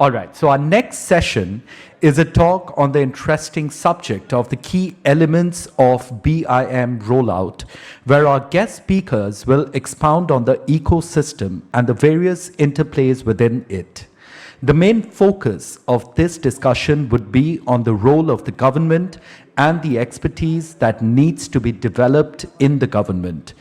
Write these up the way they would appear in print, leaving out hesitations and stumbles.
All right, so our next session is a talk on the interesting subject of the key elements of BIM Rollout, where our guest speakers will expound on the ecosystem and the various interplays within it. The main focus of this discussion would be on the role of the government and the expertise that needs to be developed in the government.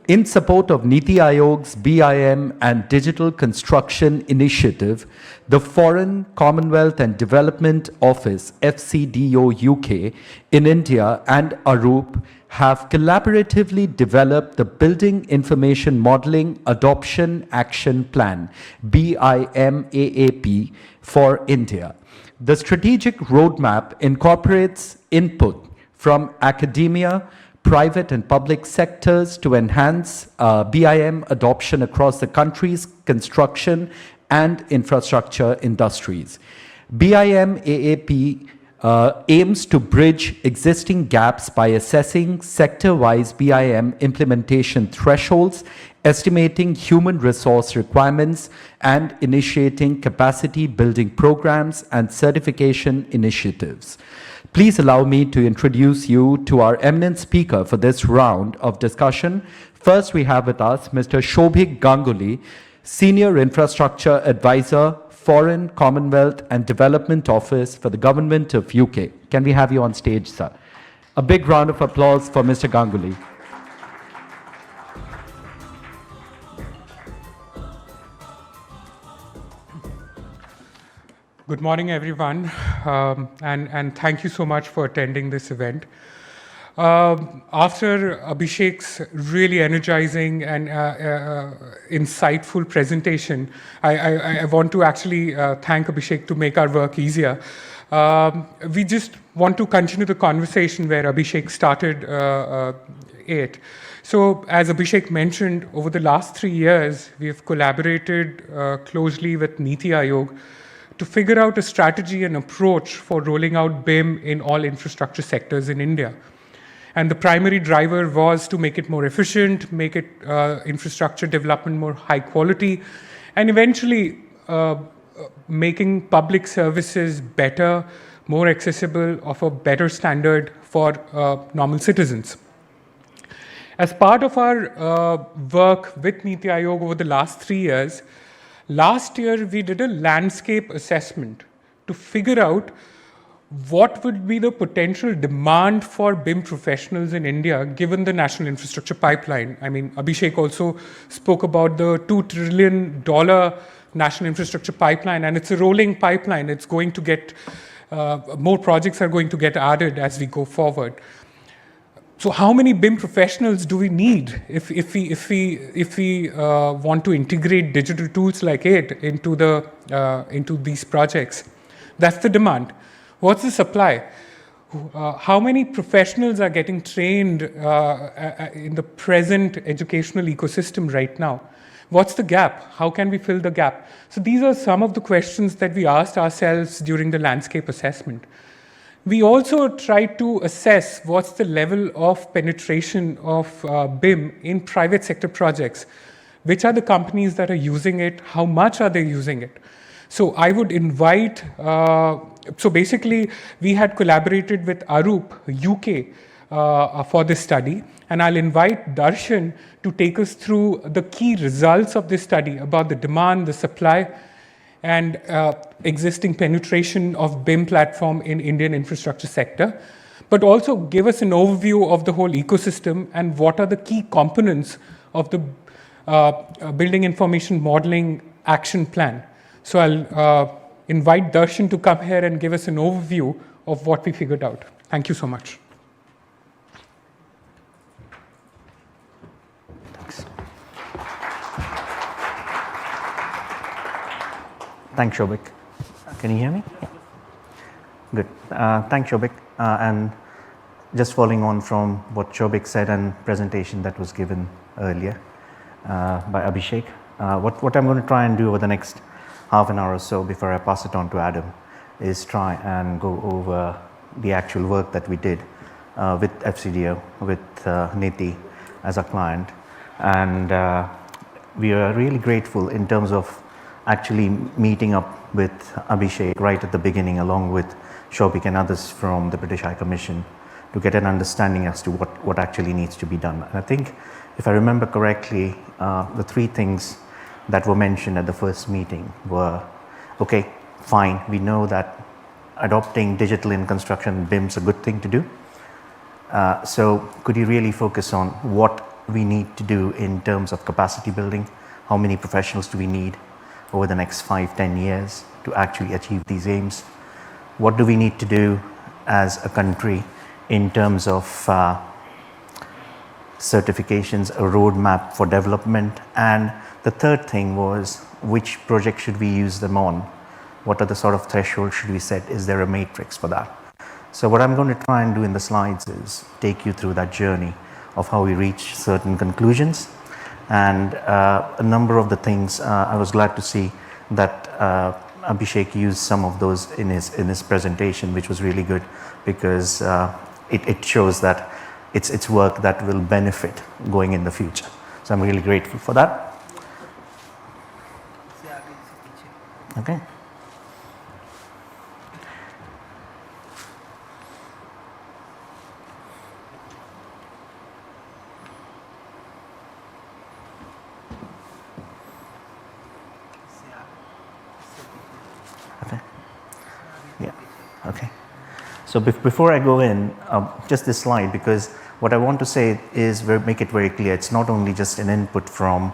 In support of Niti Aayog's BIM and Digital Construction Initiative, the Foreign, Commonwealth and Development Office FCDO UK in India and ARUP have collaboratively developed the Building Information Modeling Adoption Action Plan BIM-AAP for India. The strategic roadmap incorporates input from academia, private and public sectors to enhance BIM adoption across the country's construction and infrastructure industries. BIM AAP aims to bridge existing gaps by assessing sector-wise BIM implementation thresholds, estimating human resource requirements, and initiating capacity building programs and certification initiatives. Please allow me to introduce you to our eminent speaker for this round of discussion. First, we have with us Mr. Shoubhik Ganguly, Senior Infrastructure Advisor, Foreign, Commonwealth and Development Office for the Government of UK. Can we have you on stage, sir? A big round of applause for Mr. Ganguly. Good morning, everyone, and thank you so much for attending this event. After Abhishek's really energizing and insightful presentation, I want to actually thank Abhishek to make our work easier. We just want to continue the conversation where Abhishek started it. So, as Abhishek mentioned, over the last 3 years, we have collaborated closely with Niti Aayog to figure out a strategy and approach for rolling out BIM in all infrastructure sectors in India. And the primary driver was to make it more efficient, make it infrastructure development more high quality, and eventually making public services better, more accessible, of a better standard for normal citizens. As part of our work with Niti Aayog over the last 3 years, last year, we did a landscape assessment to figure out what would be the potential demand for BIM professionals in India, given the national infrastructure pipeline. I mean, Abhishek also spoke about the $2 trillion national infrastructure pipeline, and it's a rolling pipeline. It's going to get, more projects are going to get added as we go forward. So how many BIM professionals do we need if we want to integrate digital tools like it into these projects? That's the demand. What's the supply? How many professionals are getting trained in the present educational ecosystem right now? What's the gap? How can we fill the gap? So these are some of the questions that we asked ourselves during the landscape assessment. We also tried to assess what's the level of penetration of BIM in private sector projects. Which are the companies that are using it? How much are they using it? So I would invite, so basically we had collaborated with ARUP UK for this study, and I'll invite Darshan to take us through the key results of this study about the demand, the supply, and existing penetration of BIM platform in Indian infrastructure sector, but also give us an overview of the whole ecosystem and what are the key components of the Building Information Modeling Action Plan. So I'll invite Darshan to come here and give us an overview of what we figured out. Thank you so much. Thanks, Shoubhik. Can you hear me? Yeah. Good. Thanks, Shoubhik. And just following on from what Shoubhik said and presentation that was given earlier by Abhishek, what I'm going to try and do over the next half an hour or so before I pass it on to Adam is try and go over the actual work that we did with FCDO, with Niti as a client. And we are really grateful in terms of actually meeting up with Abhishek right at the beginning, along with Shoubhik and others from the British High Commission, to get an understanding as to what actually needs to be done. And I think, if I remember correctly, the three things that were mentioned at the first meeting were, okay, fine, we know that adopting digital in construction, BIM, is a good thing to do. So could you really focus on what we need to do in terms of capacity building? How many professionals do we need over the next 5-10 years to actually achieve these aims? What do we need to do as a country in terms of certifications, a roadmap for development? And the third thing was, which project should we use them on? What are the sort of thresholds should we set? Is there a matrix for that? So what I'm going to try and do in the slides is take you through that journey of how we reach certain conclusions. And a number of the things, I was glad to see that Abhishek used some of those in his presentation, which was really good, because it shows that it's work that will benefit going in the future. So I'm really grateful for that. Okay. Okay. So before I go in, just this slide, because what I want to say is make it very clear. It's not only just an input from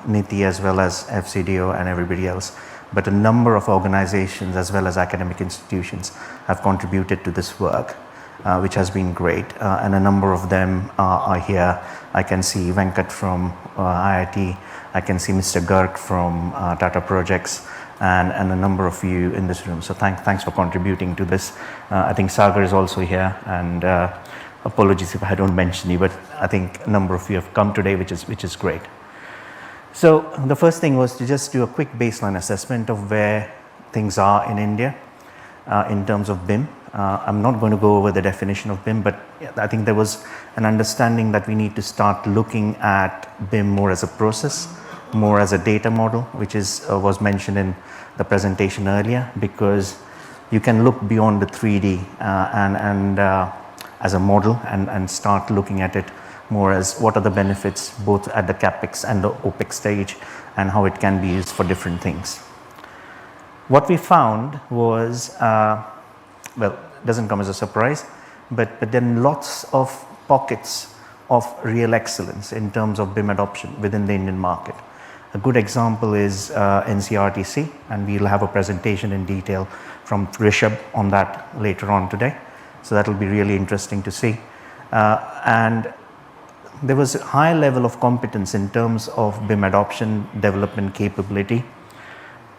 NITI as well as FCDO and everybody else, but a number of organizations as well as academic institutions have contributed to this work, which has been great. And a number of them are here. I can see Venkat from IIT. I can see Mr. Garg from Tata Projects. And a number of you in this room. So thanks for contributing to this. I think Sagar is also here, and apologies if I don't mention you, but I think a number of you have come today, which is great. So the first thing was to just do a quick baseline assessment of where things are in India in terms of BIM. I'm not going to go over the definition of BIM, but I think there was an understanding that we need to start looking at BIM more as a process, more as a data model, which was mentioned in the presentation earlier, because you can look beyond the 3D and as a model and start looking at it more as what are the benefits both at the CapEx and the OpEx stage, and how it can be used for different things. What we found was, well, it doesn't come as a surprise, but then lots of pockets of real excellence in terms of BIM adoption within the Indian market. A good example is NCRTC, and we'll have a presentation in detail from Rishabh on that later on today. So that will be really interesting to see. And there was a high level of competence in terms of BIM adoption, development capability,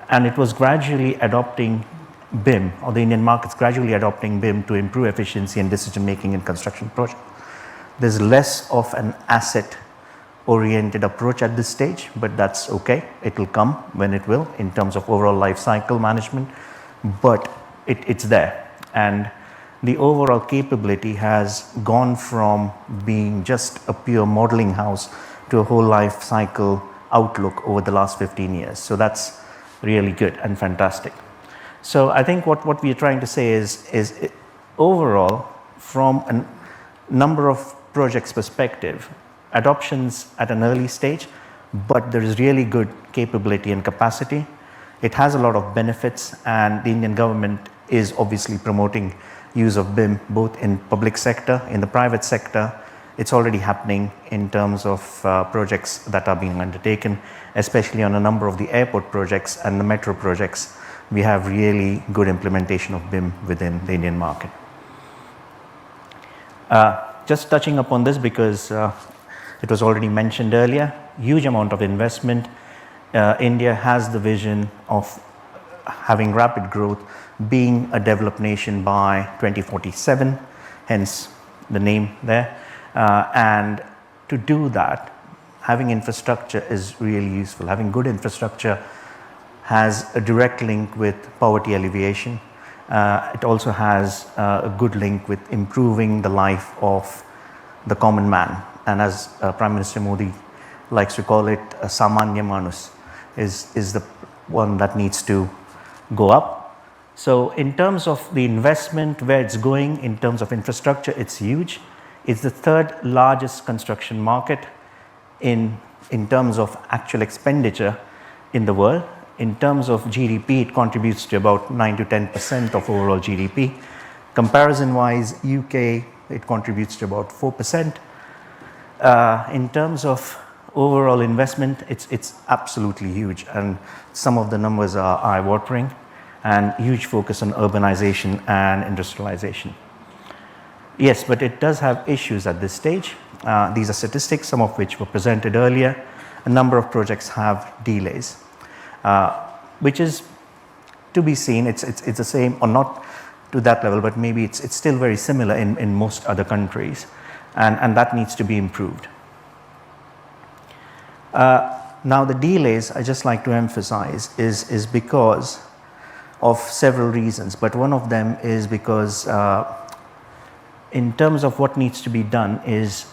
and it was gradually adopting BIM, or the Indian market's gradually adopting BIM to improve efficiency and decision making in construction projects. There's less of an asset oriented approach at this stage, but that's okay. It will come when it will in terms of overall life cycle management, but it's there. And the overall capability has gone from being just a pure modeling house to a whole life cycle outlook over the last 15 years. So that's really good and fantastic. So I think what we are trying to say is overall, from a number of projects perspective, adoptions at an early stage, but there is really good capability and capacity. It has a lot of benefits, and the Indian government is obviously promoting use of BIM both in public sector, in the private sector. It's already happening in terms of projects that are being undertaken, especially on a number of the airport projects and the metro projects. We have really good implementation of BIM within the Indian market. Just touching upon this because it was already mentioned earlier, huge amount of investment. India has the vision of having rapid growth, being a developed nation by 2047, hence the name there. And to do that, having infrastructure is really useful. Having good infrastructure has a direct link with poverty alleviation. It also has a good link with improving the life of the common man. And as Prime Minister Modi likes to call it, Samanya Manus, is the one that needs to go up. So in terms of the investment, where it's going in terms of infrastructure, it's huge. It's the third largest construction market in terms of actual expenditure in the world. In terms of GDP, it contributes to about 9 to 10% of overall GDP. Comparison wise, UK, it contributes to about 4%. In terms of overall investment, it's absolutely huge, and some of the numbers are eye-watering, and huge focus on urbanization and industrialization. Yes, but it does have issues at this stage. These are statistics, some of which were presented earlier. A number of projects have delays, which is to be seen. It's the same, or not to that level, but maybe it's still very similar in most other countries, and that needs to be improved. Now the delays, I just like to emphasize, is because of several reasons, but one of them is because in terms of what needs to be done is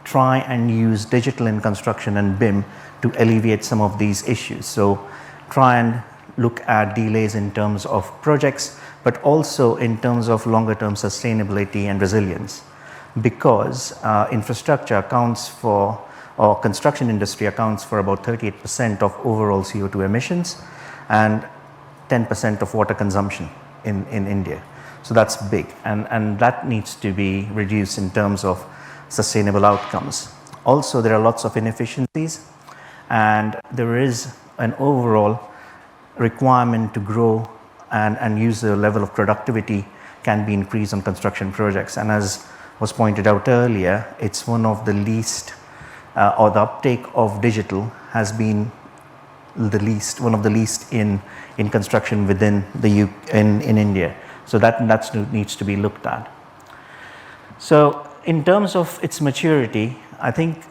try and use digital in construction and BIM to alleviate some of these issues. So try and look at delays in terms of projects, but also in terms of longer term sustainability and resilience, because infrastructure accounts for, or construction industry accounts for about 38% of overall CO2 emissions and 10% of water consumption in India. So that's big, and that needs to be reduced in terms of sustainable outcomes. Also, there are lots of inefficiencies, and there is an overall requirement to grow and use the level of productivity can be increased on construction projects. And as was pointed out earlier, it's one of the least, or the uptake of digital has been one of the least in construction within the in India. So that needs to be looked at. So in terms of its maturity, I think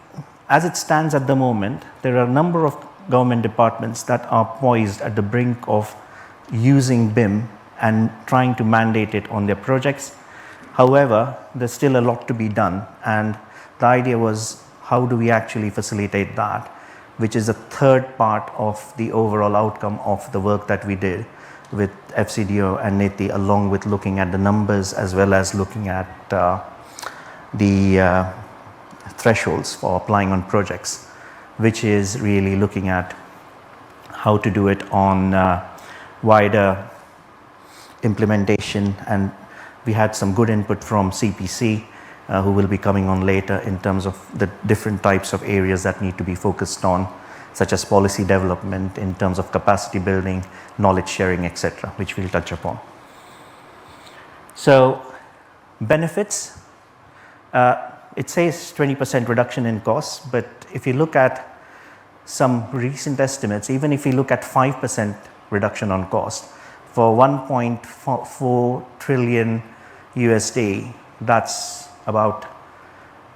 as it stands at the moment, there are a number of government departments that are poised at the brink of using BIM and trying to mandate it on their projects. However, there's still a lot to be done, and the idea was, how do we actually facilitate that, which is a third part of the overall outcome of the work that we did with FCDO and NITI, along with looking at the numbers as well as looking at the thresholds for applying on projects, which is really looking at how to do it on wider implementation. And we had some good input from CPC, who will be coming on later, in terms of the different types of areas that need to be focused on, such as policy development, in terms of capacity building, knowledge sharing, etc., which we'll touch upon. So benefits, it says 20% reduction in costs, but if you look at some recent estimates, even if you look at 5% reduction on cost for 1.4 trillion USD, that's about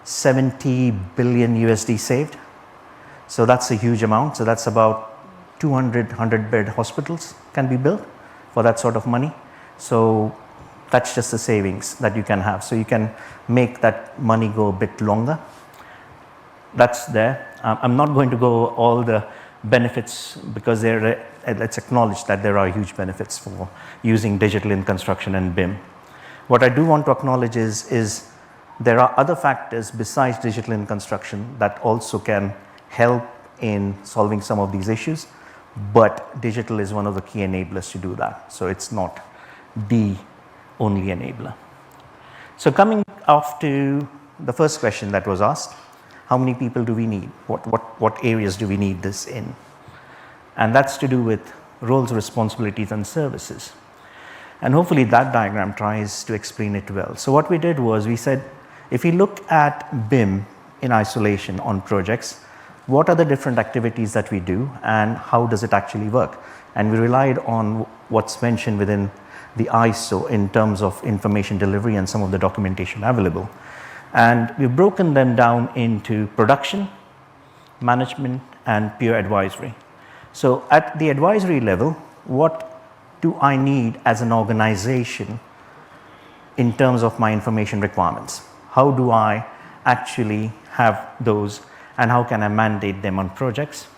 70 billion USD saved. So that's a huge amount. So that's about 200 bed hospitals can be built for that sort of money. So that's just the savings that you can have. So you can make that money go a bit longer. That's there. I'm not going to go all the benefits, because let's acknowledge that there are huge benefits for using digital in construction and BIM. What I do want to acknowledge is there are other factors besides digital in construction that also can help in solving some of these issues, but digital is one of the key enablers to do that. So it's not the only enabler. So coming off to the first question that was asked, how many people do we need? What areas do we need this in? And that's to do with roles, responsibilities, and services. And hopefully that diagram tries to explain it well. So what we did was, we said, if we look at BIM in isolation on projects, what are the different activities that we do and how does it actually work? And we relied on what's mentioned within the ISO in terms of information delivery and some of the documentation available. And we've broken them down into production, management, and peer advisory. So at the advisory level, what do I need as an organization in terms of my information requirements? How do I actually have those, and how can I mandate them on projects?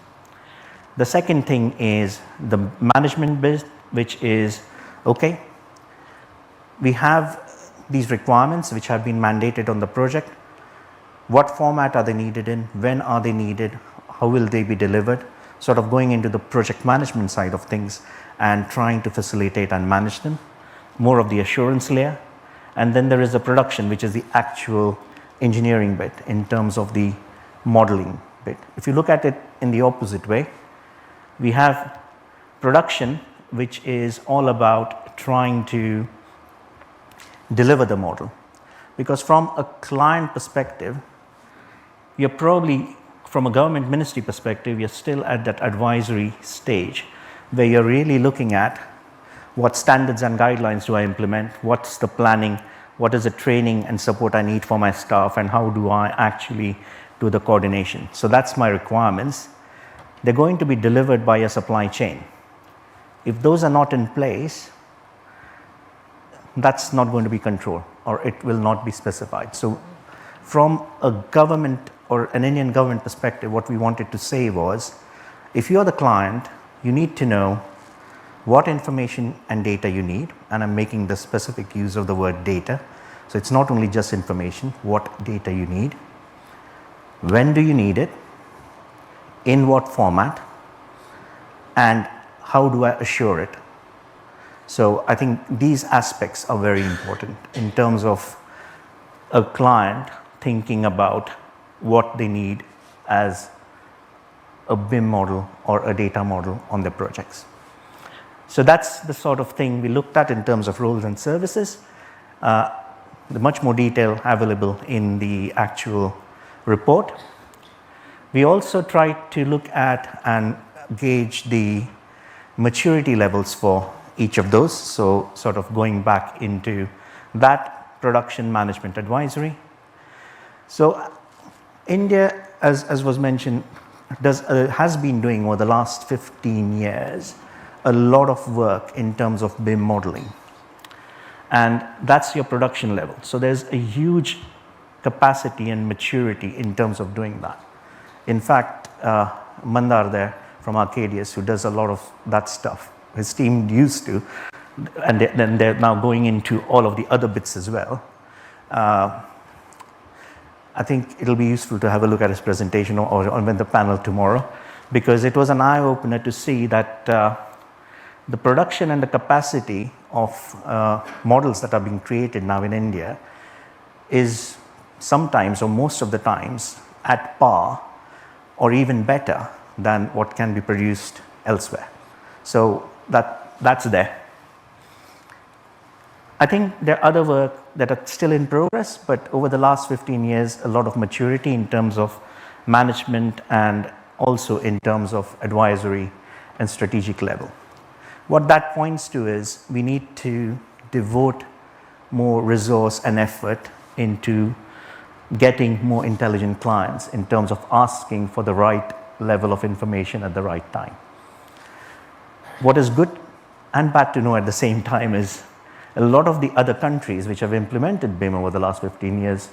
The second thing is the management bit, which is, okay, we have these requirements which have been mandated on the project. What format are they needed in? When are they needed? How will they be delivered? Sort of going into the project management side of things and trying to facilitate and manage them. More of the assurance layer. And then there is the production, which is the actual engineering bit in terms of the modeling bit. If you look at it in the opposite way, we have production, which is all about trying to deliver the model. Because from a client perspective, you're probably, from a government ministry perspective, you're still at that advisory stage where you're really looking at what standards and guidelines do I implement, what's the planning, what is the training and support I need for my staff, and how do I actually do the coordination. So that's my requirements. They're going to be delivered by a supply chain. If those are not in place, that's not going to be controlled, or it will not be specified. So from a government or an Indian government perspective, what we wanted to say was, if you're the client, you need to know what information and data you need, and I'm making the specific use of the word data. So it's not only just information, what data you need, when do you need it, in what format, and how do I assure it. So I think these aspects are very important in terms of a client thinking about what they need as a BIM model or a data model on their projects. So that's the sort of thing we looked at in terms of roles and services. The much more detail available in the actual report. We also tried to look at and gauge the maturity levels for each of those. So sort of going back into that production management advisory. So India, as was mentioned, has been doing over the last 15 years a lot of work in terms of BIM modeling. And that's your production level. So there's a huge capacity and maturity in terms of doing that. In fact, Mandar there from Arcadius, who does a lot of that stuff, his team used to, and then they're now going into all of the other bits as well. I think it'll be useful to have a look at his presentation or on the panel tomorrow, because it was an eye-opener to see that the production and the capacity of models that are being created now in India is sometimes or most of the times at par or even better than what can be produced elsewhere. So that's there. I think there are other work that are still in progress, but over the last 15 years, a lot of maturity in terms of management and also in terms of advisory and strategic level. What that points to is we need to devote more resource and effort into getting more intelligent clients in terms of asking for the right level of information at the right time. What is good and bad to know at the same time is a lot of the other countries which have implemented BIM over the last 15 years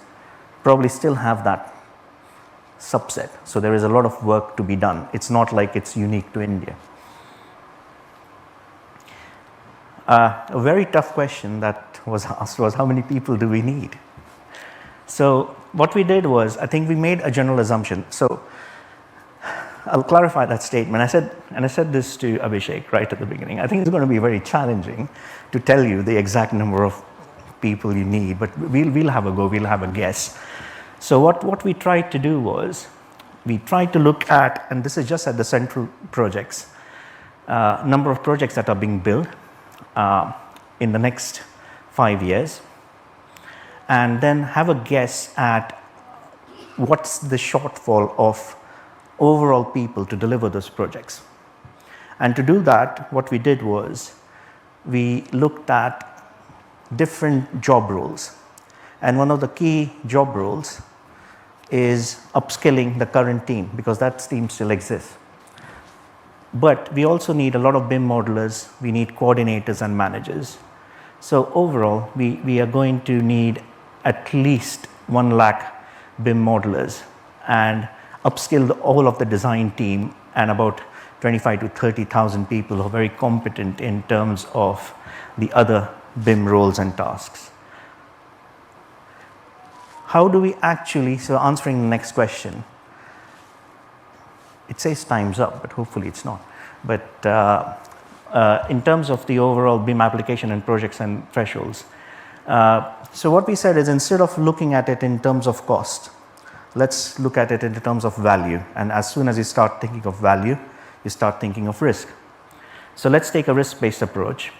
probably still have that subset. So there is a lot of work to be done. It's not like it's unique to India. A very tough question that was asked was, how many people do we need? So what we did was, I think we made a general assumption. So I'll clarify that statement. I said this to Abhishek right at the beginning. I think it's going to be very challenging to tell you the exact number of people you need, but we'll have a go, we'll have a guess. So what we tried to do was, we tried to look at, and this is just at the central projects, number of projects that are being built in the next 5 years, and then have a guess at what's the shortfall of overall people to deliver those projects. And to do that, what we did was we looked at different job roles. And one of the key job roles is upskilling the current team, because that team still exists. But we also need a lot of BIM modelers, we need coordinators and managers. So overall, we are going to need at least 1 lakh BIM modelers and upskill all of the design team and about 25 to 30,000 people who are very competent in terms of the other BIM roles and tasks. How do we actually, so answering the next question, it says time's up, but hopefully it's not. But in terms of the overall BIM application and projects and thresholds, so what we said is instead of looking at it in terms of cost, let's look at it in terms of value. And as soon as you start thinking of value, you start thinking of risk. So let's take a risk-based approach.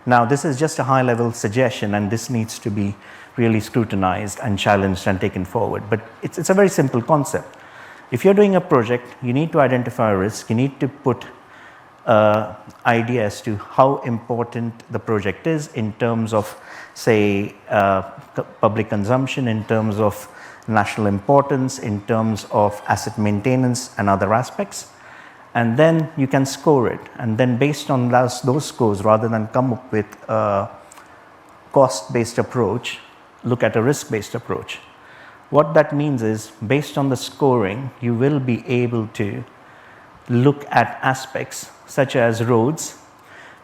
Now, this is just a high-level suggestion, and this needs to be really scrutinized and challenged and taken forward. But it's a very simple concept. If you're doing a project, you need to identify a risk. You need to put idea as to how important the project is in terms of, say, public consumption, in terms of national importance, in terms of asset maintenance and other aspects. And then you can score it. And then based on those scores, rather than come up with a cost-based approach, look at a risk-based approach. What that means is, based on the scoring, you will be able to look at aspects such as roads.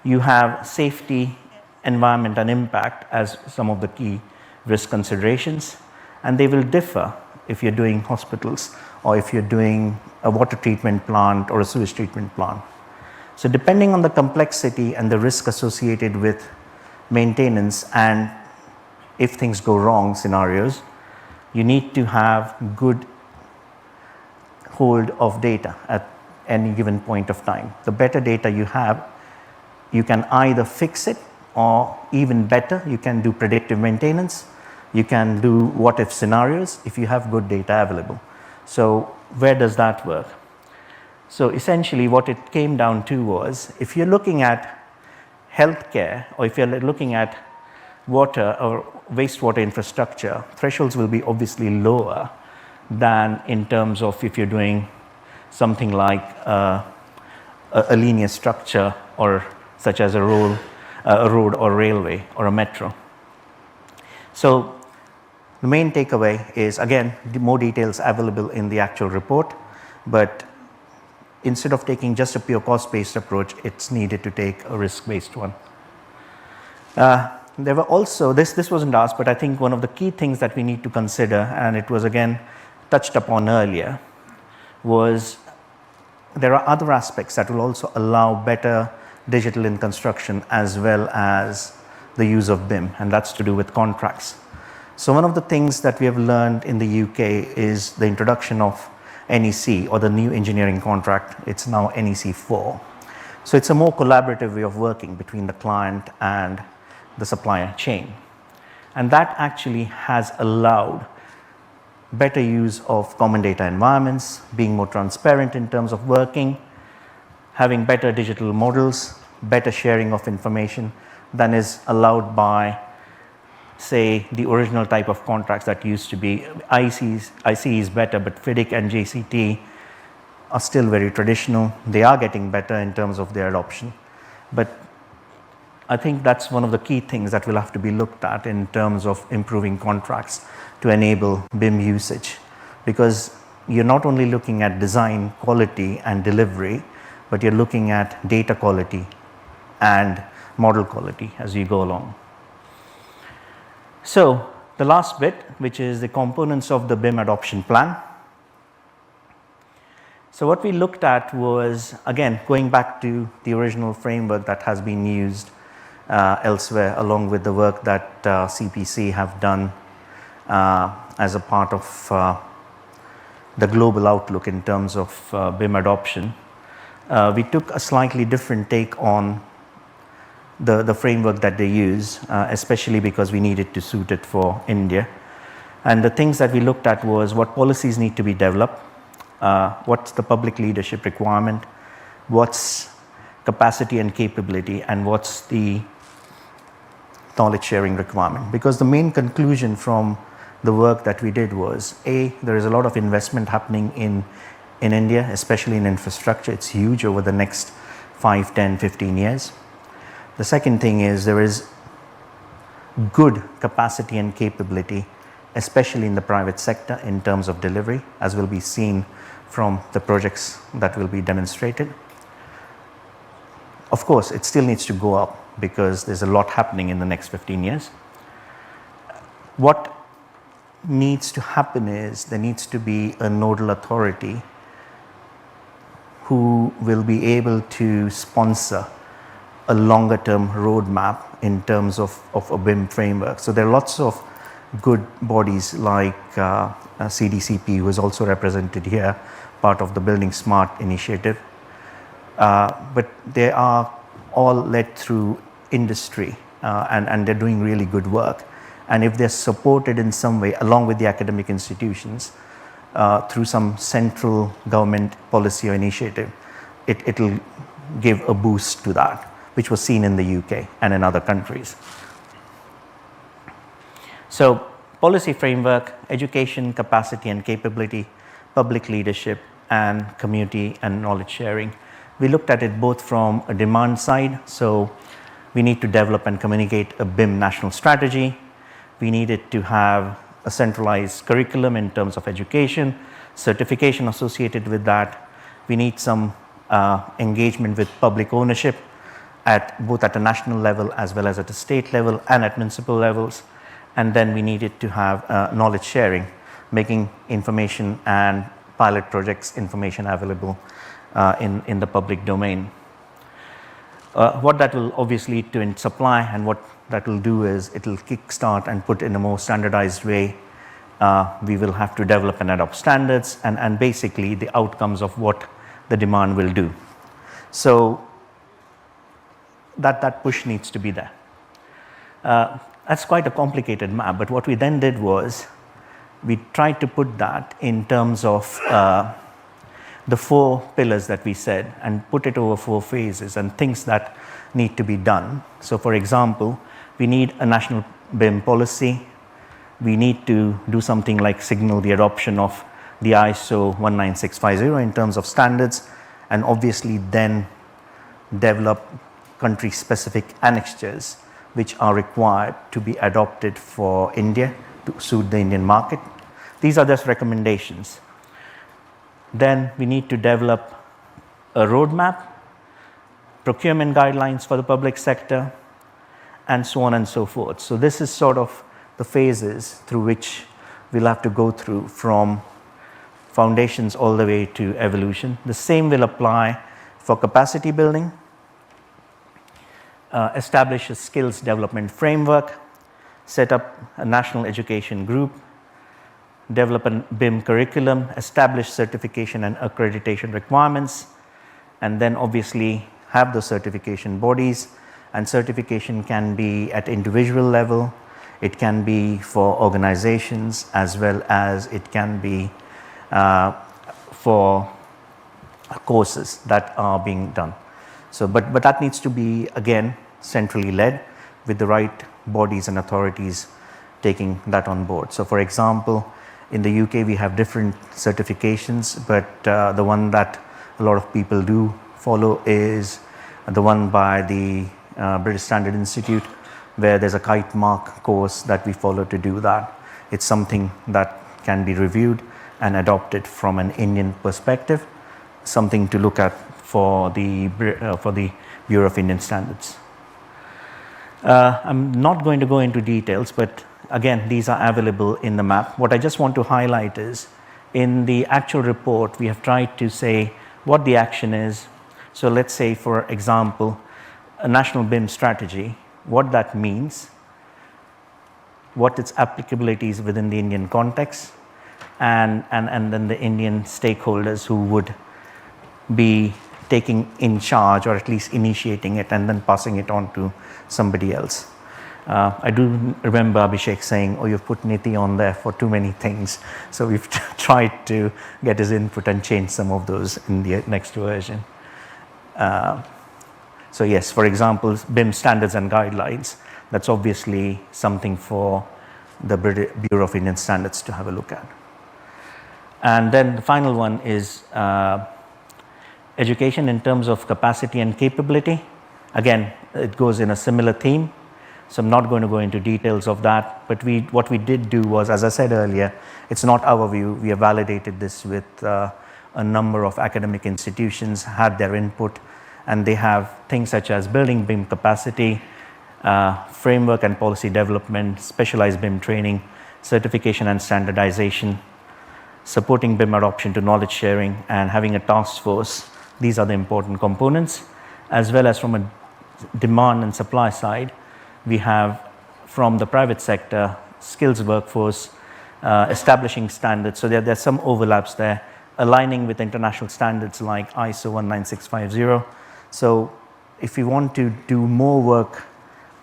You have safety, environment, and impact as some of the key risk considerations, and they will differ if you're doing hospitals or if you're doing a water treatment plant or a sewage treatment plant. So depending on the complexity and the risk associated with maintenance and if things go wrong scenarios, you need to have good hold of data at any given point of time. The better data you have, you can either fix it, or even better, you can do predictive maintenance. You can do what if scenarios if you have good data available. So where does that work? So essentially what it came down to was, if you're looking at healthcare, or if you're looking at water or wastewater infrastructure, thresholds will be obviously lower than in terms of if you're doing something like a linear structure, or such as a road or railway or a metro. So the main takeaway is, again, more details available in the actual report, but instead of taking just a pure cost-based approach, it's needed to take a risk-based one. There were also, this wasn't asked, but I think one of the key things that we need to consider, and it was again touched upon earlier, was there are other aspects that will also allow better digital in construction as well as the use of BIM, and that's to do with contracts. So one of the things that we have learned in the UK is the introduction of NEC, or the new engineering contract. It's now NEC 4. So it's a more collaborative way of working between the client and the supplier chain. And that actually has allowed better use of common data environments, being more transparent in terms of working, having better digital models, better sharing of information than is allowed by, say, the original type of contracts that used to be. IC is better, but FIDIC and JCT are still very traditional. They are getting better in terms of their adoption. But I think that's one of the key things that will have to be looked at in terms of improving contracts to enable BIM usage, because you're not only looking at design quality and delivery, but you're looking at data quality and model quality as you go along. So the last bit, which is the components of the BIM adoption plan. So what we looked at was, again, going back to the original framework that has been used elsewhere, along with the work that CPC have done as a part of the global outlook in terms of BIM adoption. We took a slightly different take on the framework that they use, especially because we needed to suit it for India. And the things that we looked at was what policies need to be developed, what's the public leadership requirement, what's capacity and capability, and what's the knowledge sharing requirement. Because the main conclusion from the work that we did was, A, there is a lot of investment happening in India, especially in infrastructure. It's huge over the next 5, 10, 15 years. The second thing is there is good capacity and capability, especially in the private sector in terms of delivery, as will be seen from the projects that will be demonstrated. Of course, it still needs to go up because there's a lot happening in the next 15 years. What needs to happen is there needs to be a nodal authority who will be able to sponsor a longer term roadmap in terms of a BIM framework. So there are lots of good bodies like CDCP, who is also represented here, part of the Building Smart initiative. But they are all led through industry and they're doing really good work. And if they're supported in some way along with the academic institutions through some central government policy or initiative, it'll give a boost to that, which was seen in the UK and in other countries. So policy framework, education, capacity and capability, public leadership, and community and knowledge sharing. We looked at it both from a demand side. So we need to develop and communicate a BIM national strategy. We needed to have a centralized curriculum in terms of education, certification associated with that. We need some engagement with public ownership both at a national level as well as at a state level and at municipal levels. And then we needed to have knowledge sharing, making information and pilot projects information available in the public domain. What that will obviously lead to in supply, and what that will do is it will kickstart and put in a more standardized way. We will have to develop and adopt standards and basically the outcomes of what the demand will do. So that push needs to be there. That's quite a complicated map, but what we then did was we tried to put that in terms of the 4 pillars that we said and put it over 4 phases and things that need to be done. So for example, we need a national BIM policy. We need to do something like signal the adoption of the ISO 19650 in terms of standards, and obviously then develop country-specific annexures which are required to be adopted for India to suit the Indian market. These are just recommendations. Then we need to develop a roadmap, procurement guidelines for the public sector, and so on and so forth. So this is sort of the phases through which we'll have to go through from foundations all the way to evolution. The same will apply for capacity building, establish a skills development framework, set up a national education group, develop a BIM curriculum, establish certification and accreditation requirements, and then obviously have the certification bodies. And certification can be at individual level, it can be for organizations, as well as it can be for courses that are being done. So, but that needs to be again centrally led with the right bodies and authorities taking that on board. So for example, in the UK we have different certifications, but the one that a lot of people do follow is the one by the British Standard Institute, where there's a kite mark course that we follow to do that. It's something that can be reviewed and adopted from an Indian perspective, something to look at for the Bureau of Indian Standards. I'm not going to go into details, but again, these are available in the map. What I just want to highlight is in the actual report, we have tried to say what the action is. So let's say, for example, a national BIM strategy, what that means, what its applicability is within the Indian context, and then the Indian stakeholders who would be taking in charge or at least initiating it and then passing it on to somebody else. I do remember Abhishek saying, oh, you've put Niti on there for too many things. So we've tried to get his input and change some of those in the next version. So yes, for example, BIM standards and guidelines, that's obviously something for the Bureau of Indian Standards to have a look at. And then the final one is education in terms of capacity and capability. Again, it goes in a similar theme, so I'm not going to go into details of that, but what we did do was, as I said earlier, it's not our view. We have validated this with a a number of academic institutions had their input, and they have things such as building BIM capacity, framework and policy development, specialized BIM training, certification and standardization, supporting BIM adoption to knowledge sharing, and having a task force. These are the important components. As well as from a demand and supply side, we have from the private sector, skills workforce, establishing standards. So there's some overlaps there, aligning with international standards like ISO 19650. So if we want to do more work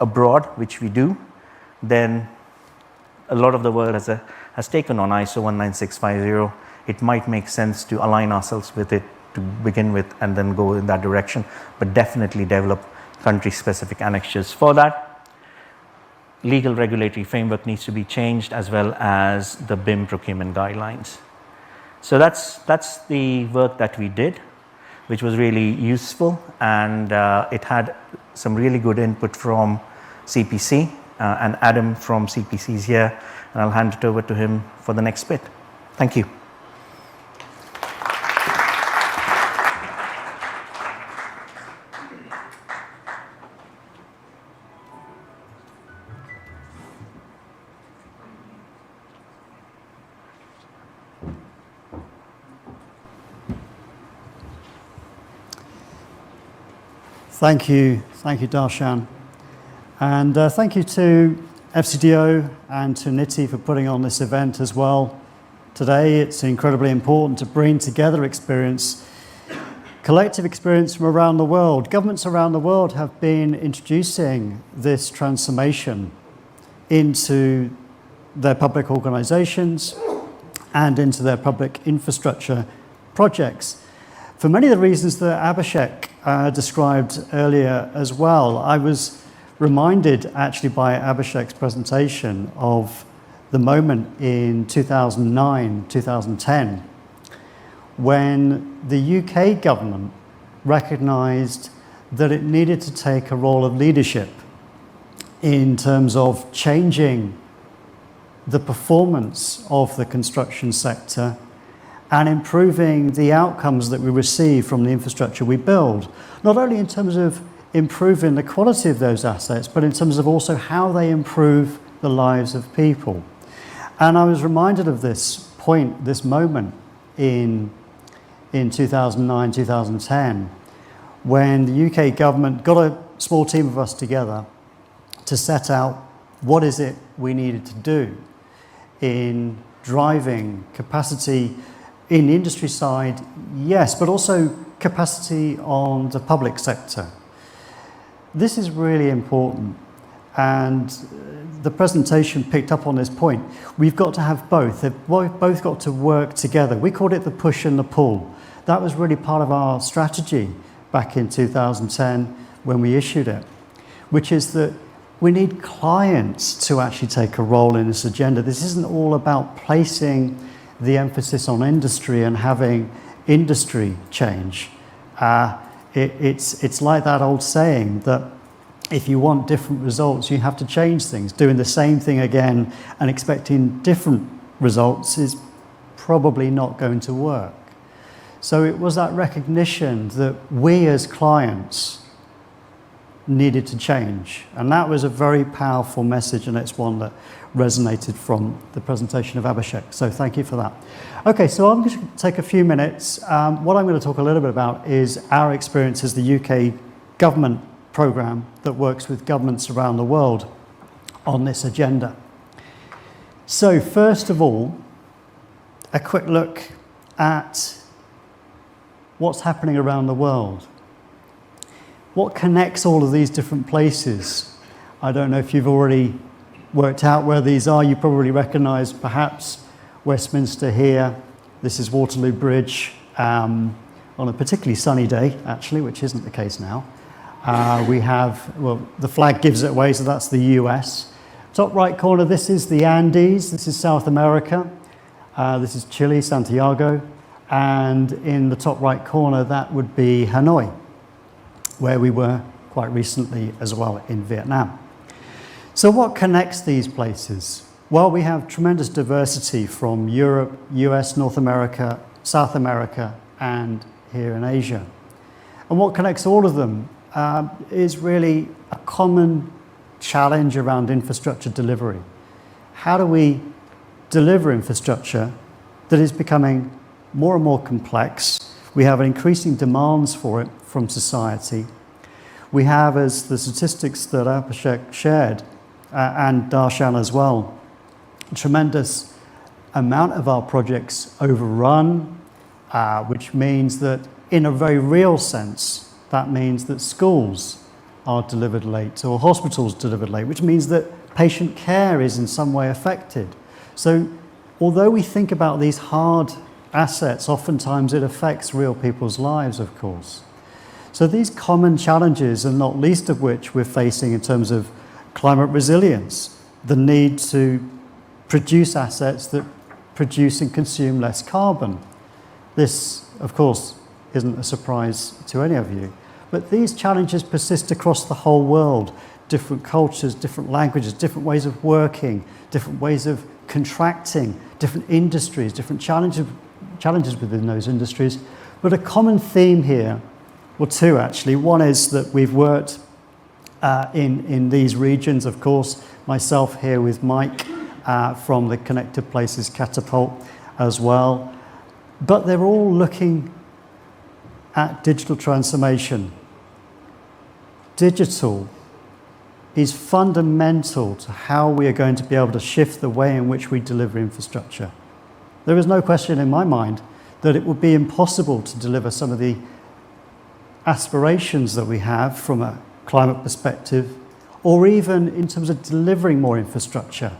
abroad, which we do, then a lot of the world has taken on ISO 19650. It might make sense to align ourselves with it to begin with and then go in that direction, but definitely develop country-specific annexures for that. Legal regulatory framework needs to be changed, as well as the BIM procurement guidelines. So that's the work that we did, which was really useful, and it had some really good input from CPC, and Adam from CPC is here, and I'll hand it over to him for the next bit. Thank you. Thank you, Darshan. And thank you to FCDO and to NITI for putting on this event as well. Today, it's incredibly important to bring together experience, collective experience from around the world. Governments around the world have been introducing this transformation into their public organizations and into their public infrastructure projects. For many of the reasons that Abhishek described earlier as well, I was reminded actually by Abhishek's presentation of the moment in 2009, 2010, when the UK government recognised that it needed to take a role of leadership in terms of changing the performance of the construction sector and improving the outcomes that we receive from the infrastructure we build, not only in terms of improving the quality of those assets, but in terms of also how they improve the lives of people. And I was reminded of this point, this moment in 2009, 2010, when the UK government got a small team of us together to set out what is it we needed to do in driving capacity in the industry side, yes, but also capacity on the public sector. This is really important, and the presentation picked up on this point. We've got to have both. They've both got to work together. We called it the push and the pull. That was really part of our strategy back in 2010 when we issued it, which is that we need clients to actually take a role in this agenda. This isn't all about placing the emphasis on industry and having industry change. It's like that old saying that if you want different results, you have to change things. Doing the same thing again and expecting different results is probably not going to work. So it was that recognition that we as clients needed to change. And that was a very powerful message, and it's one that resonated from the presentation of Abhishek. So thank you for that. Okay, so I'm going to take a few minutes. What I'm going to talk a little bit about is our experience as the UK government programme that works with governments around the world on this agenda. So first of all, a quick look at what's happening around the world. What connects all of these different places? I don't know if you've already worked out where these are. You probably recognise perhaps Westminster here. This is Waterloo Bridge on a particularly sunny day, actually, which isn't the case now. We have, well, the flag gives it away, so that's the US. Top right corner, this is the Andes. This is South America. This is Chile, Santiago. And in the top right corner, that would be Hanoi, where we were quite recently as well in Vietnam. So what connects these places? Well, we have tremendous diversity from Europe, US, North America, South America, and here in Asia. And what connects all of them is really a common challenge around infrastructure delivery. How do we deliver infrastructure that is becoming more and more complex? We have increasing demands for it from society. We have, as the statistics that Abhishek shared, and Darshan as well, a tremendous amount of our projects overrun, which means that in a very real sense, that means that schools are delivered late or hospitals delivered late, which means that patient care is in some way affected. So although we think about these hard assets, oftentimes it affects real people's lives, of course. So these common challenges, and not least of which we're facing in terms of climate resilience, the need to produce assets that produce and consume less carbon. This, of course, isn't a surprise to any of you, but these challenges persist across the whole world. Different cultures, different languages, different ways of working, different ways of contracting, different industries, different challenges within those industries. But a common theme here, well, two actually. One is that we've worked in these regions, of course, myself here with Mike from the Connected Places Catapult as well. But they're all looking at digital transformation. Digital is fundamental to how we are going to be able to shift the way in which we deliver infrastructure. There is no question in my mind that it would be impossible to deliver some of the aspirations that we have from a climate perspective, or even in terms of delivering more infrastructure.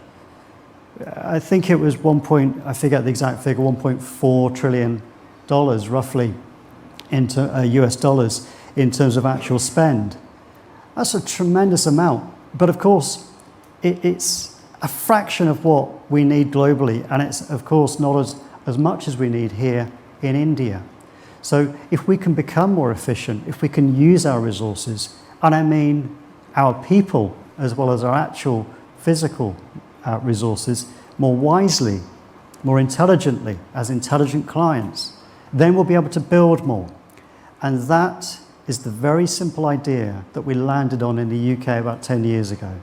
I think it was I forget the exact figure, $1.4 trillion roughly into US dollars in terms of actual spend. That's a tremendous amount, but of course it's a fraction of what we need globally, and it's of course not as much as we need here in India. So if we can become more efficient, if we can use our resources, and I mean our people as well as our actual physical resources, more wisely, more intelligently, as intelligent clients, then we'll be able to build more. And that is the very simple idea that we landed on in the UK about 10 years ago.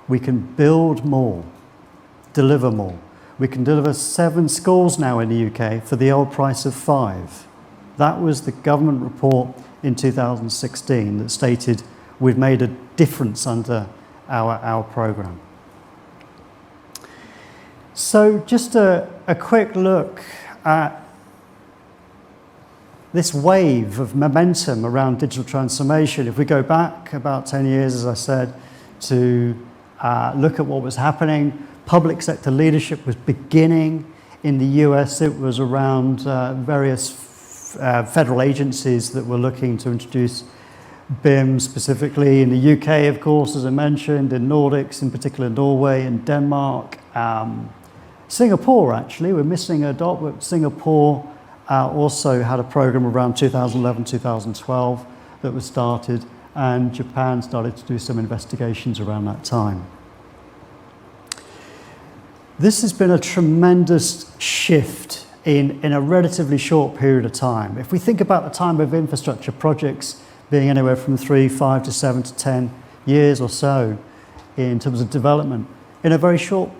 We can build more, deliver more. We can deliver 7 schools now in the UK for the old price of 5. That was the government report in 2016 that stated we've made a difference under our programme. So just a quick look at this wave of momentum around digital transformation. If we go back about 10 years, as I said, to look at what was happening, public sector leadership was beginning. In the US, it was around various federal agencies that were looking to introduce BIM specifically. In the UK, of course, as I mentioned, in Nordics, in particular Norway and Denmark. Singapore, actually, we're missing a dot, but Singapore also had a program around 2011, 2012 that was started, and Japan started to do some investigations around that time. This has been a tremendous shift in a relatively short period of time. If we think about the time of infrastructure projects being anywhere from 3, 5 to 7 to 10 years or so in terms of development, in a very short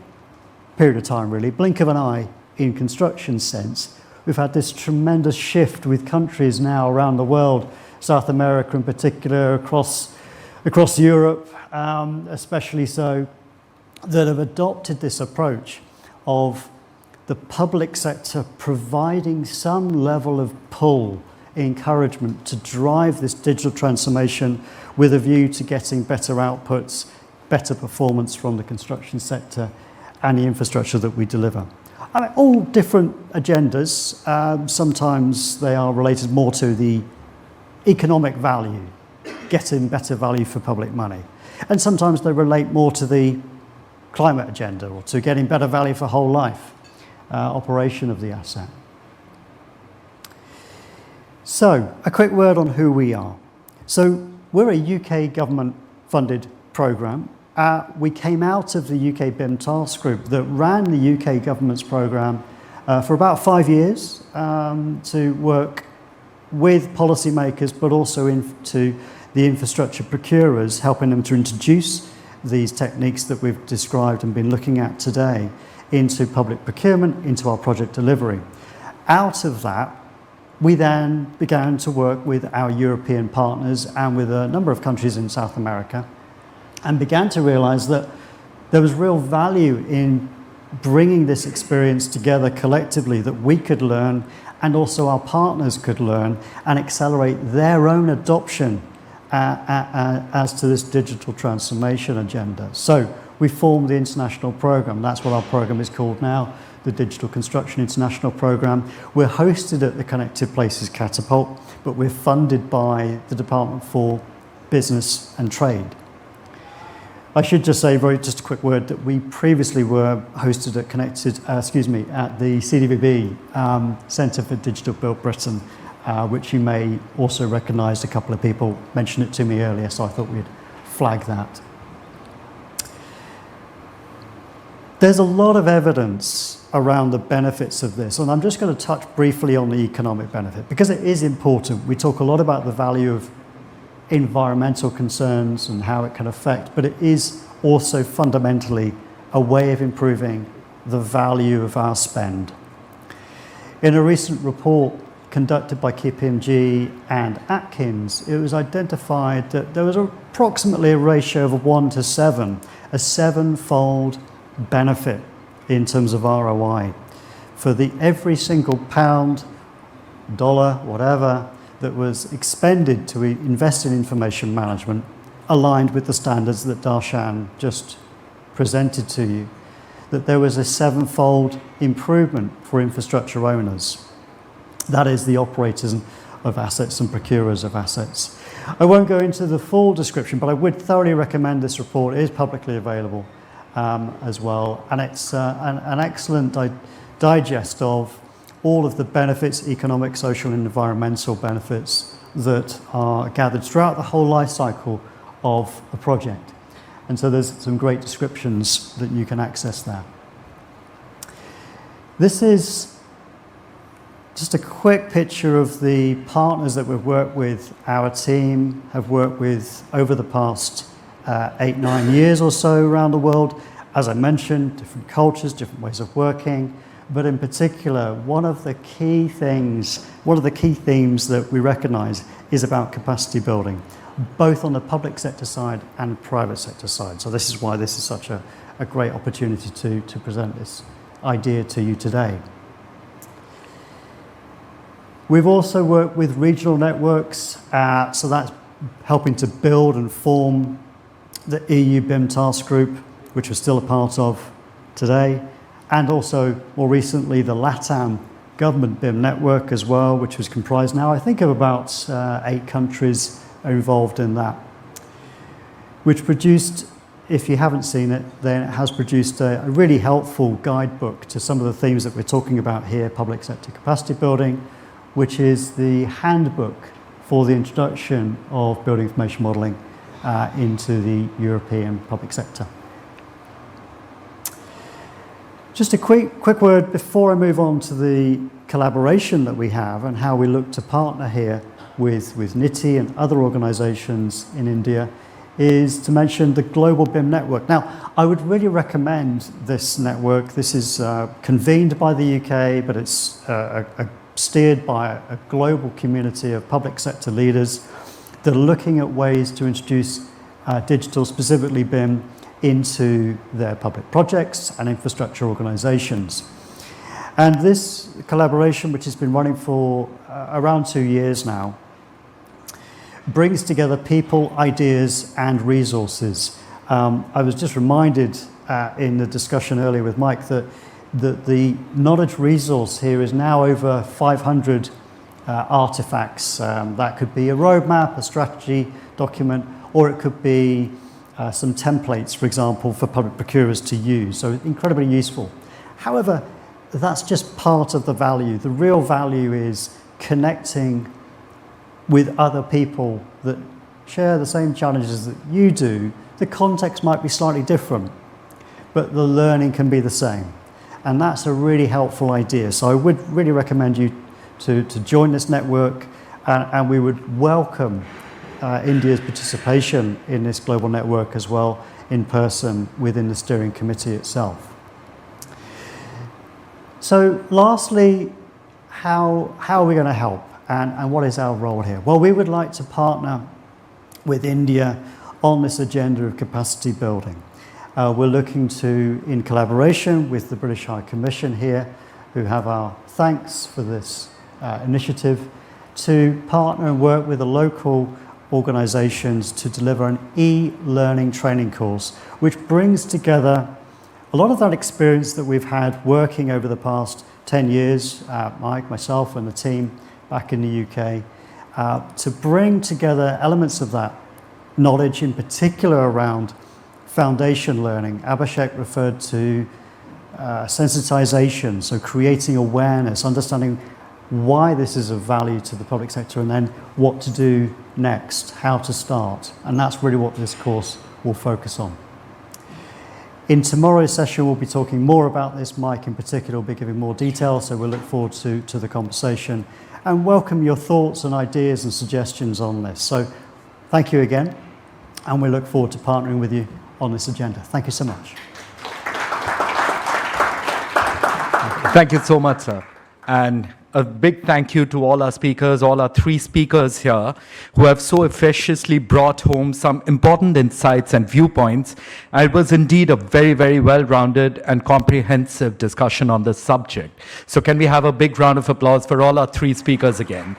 period of time, really, blink of an eye in construction sense, we've had this tremendous shift with countries now around the world, South America in particular, across Europe, especially so, that have adopted this approach of the public sector providing some level of pull, encouragement to drive this digital transformation with a view to getting better outputs, better performance from the construction sector and the infrastructure that we deliver. I mean, all different agendas. Sometimes they are related more to the economic value, getting better value for public money. And sometimes they relate more to the climate agenda or to getting better value for whole life operation of the asset. So, a quick word on who we are. So, we're a UK government-funded programme. We came out of the UK BIM task group that ran the UK government's programme for about 5 years to work with policymakers, but also into the infrastructure procurers, helping them to introduce these techniques that we've described and been looking at today into public procurement, into our project delivery. Out of that, we then began to work with our European partners and with a number of countries in South America, and began to realize that there was real value in bringing this experience together collectively, that we could learn and also our partners could learn and accelerate their own adoption as to this digital transformation agenda. So we formed the international program. That's what our program is called now, the Digital Construction International Program. We're hosted at the Connected Places Catapult, but we're funded by the Department for Business and Trade. I should just say, just a quick word, that we previously were hosted at at the CDVB Centre for Digital Build Britain, which you may also recognise. A couple of people mentioned it to me earlier, so I thought we'd flag that. There's a lot of evidence around the benefits of this, and I'm just going to touch briefly on the economic benefit, because it is important. We talk a lot about the value of environmental concerns and how it can affect, but it is also fundamentally a way of improving the value of our spend. In a recent report conducted by KPMG and Atkins, it was identified that there was approximately a ratio of 1 to 7, a 7-fold benefit in terms of ROI for every single pound, dollar, whatever, that was expended to invest in information management, aligned with the standards that Darshan just presented to you, that there was a 7-fold improvement for infrastructure owners. That is the operators of assets and procurers of assets. I won't go into the full description, but I would thoroughly recommend this report. It is publicly available as well, and it's an excellent digest of all of the benefits, economic, social, and environmental benefits that are gathered throughout the whole life cycle of a project. And so there's some great descriptions that you can access there. This is just a quick picture of the partners that we've worked with, our team have worked with over the past 8-9 years or so around the world. As I mentioned, different cultures, different ways of working. But in particular, one of the key themes that we recognise is about capacity building, both on the public sector side and private sector side. So this is why this is such a great opportunity to present this idea to you today. We've also worked with regional networks, so that's helping to build and form the EU BIM task group, which we're still a part of today. And also, more recently, the LATAM government BIM network as well, which was comprised now, I think, of about 8 countries are involved in that, which produced, if you haven't seen it, then it has produced a really helpful guidebook to some of the themes that we're talking about here, public sector capacity building, which is the handbook for the introduction of building information modelling into the European public sector. Just a quick word before I move on to the collaboration that we have and how we look to partner here with NITI and other organisations in India, is to mention the Global BIM Network. Now, I would really recommend this network. This is convened by the UK, but it's steered by a global community of public sector leaders that are looking at ways to introduce digital, specifically BIM, into their public projects and infrastructure organisations. And this collaboration, which has been running for around 2 years now, brings together people, ideas and resources. I was just reminded in the discussion earlier with Mike that the knowledge resource here is now over 500 artifacts. That could be a roadmap, a strategy document, or it could be some templates, for example, for public procurers to use. So incredibly useful. However, that's just part of the value. The real value is connecting with other people that share the same challenges that you do. The context might be slightly different, but the learning can be the same. And that's a really helpful idea. So I would really recommend you to join this network and we would welcome India's participation in this global network as well in person within the steering committee itself. So lastly, how are we going to help and what is our role here? Well, we would like to partner with India on this agenda of capacity building. We're looking to, in collaboration with the British High Commission here, who have our thanks for this initiative, to partner and work with the local organisations to deliver an e-learning training course, which brings together a lot of that experience that we've had working over the past 10 years, Mike, myself and the team back in the UK, to bring together elements of that knowledge, in particular around foundation learning. Abhishek referred to sensitization, so creating awareness, understanding why this is of value to the public sector, and then what to do next, how to start. And that's really what this course will focus on. In tomorrow's session, we'll be talking more about this. Mike in particular will be giving more detail, so we'll look forward to the conversation and welcome your thoughts and ideas and suggestions on this. So thank you again, and we look forward to partnering with you on this agenda. Thank you so much. Thank you so much, sir. And a big thank you to all our speakers, all our 3 speakers here, who have so efficaciously brought home some important insights and viewpoints. And it was indeed a very, very well-rounded and comprehensive discussion on this subject. So can we have a big round of applause for all our 3 speakers again?